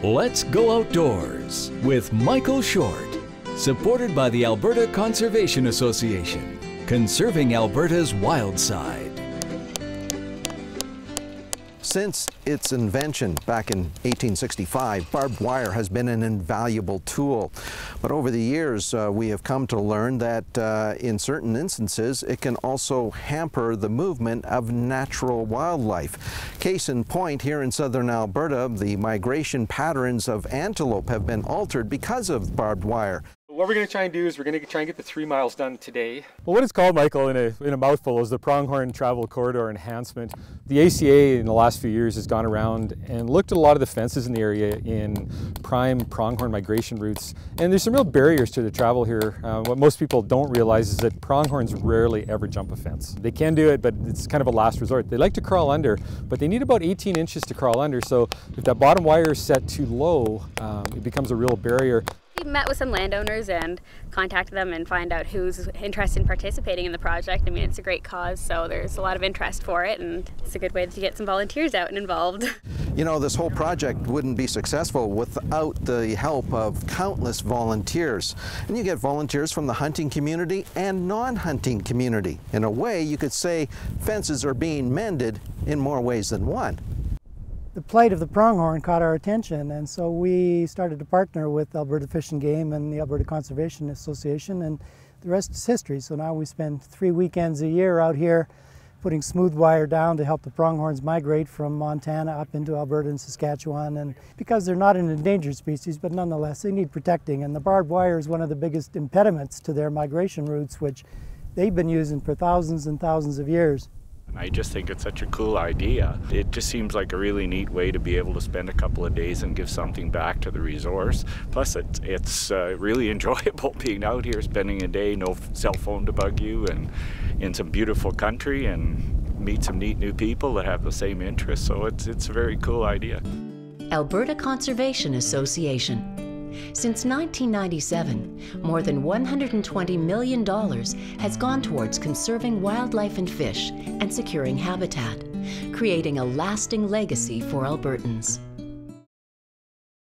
Let's go outdoors with Michael Short, supported by the Alberta Conservation Association, conserving Alberta's wild side. Since its invention back in 1865, barbed wire has been an invaluable tool. But over the years, we have come to learn that in certain instances, it can also hamper the movement of natural wildlife. Case in point, here in southern Alberta, the migration patterns of antelope have been altered because of barbed wire. What we're going to try and do is we're going to try and get the 3 miles done today. Well, what it's called, Michael, in a mouthful, is the Pronghorn Travel Corridor Enhancement. The ACA in the last few years has gone around and looked at a lot of the fences in the area in prime pronghorn migration routes. And there's some real barriers to the travel here. What most people don't realize is that pronghorns rarely ever jump a fence. They can do it, but it's kind of a last resort. They like to crawl under, but they need about 18 inches to crawl under. So if that bottom wire is set too low, it becomes a real barrier. We met with some landowners and contacted them and find out who's interested in participating in the project. I mean, it's a great cause, so there's a lot of interest for it, and it's a good way to get some volunteers out and involved. You know, this whole project wouldn't be successful without the help of countless volunteers. And you get volunteers from the hunting community and non-hunting community. In a way, you could say fences are being mended in more ways than one. The plight of the pronghorn caught our attention, and so we started to partner with Alberta Fish and Game and the Alberta Conservation Association, and the rest is history. So now we spend 3 weekends a year out here putting smooth wire down to help the pronghorns migrate from Montana up into Alberta and Saskatchewan. And because they're not an endangered species, but nonetheless they need protecting, and the barbed wire is one of the biggest impediments to their migration routes, which they've been using for thousands and thousands of years. I just think it's such a cool idea. It just seems like a really neat way to be able to spend a couple of days and give something back to the resource. Plus it's really enjoyable being out here, spending a day, no cell phone to bug you, and in some beautiful country, and meet some neat new people that have the same interests. So it's a very cool idea. Alberta Conservation Association. Since 1997, more than $120 million has gone towards conserving wildlife and fish and securing habitat, creating a lasting legacy for Albertans.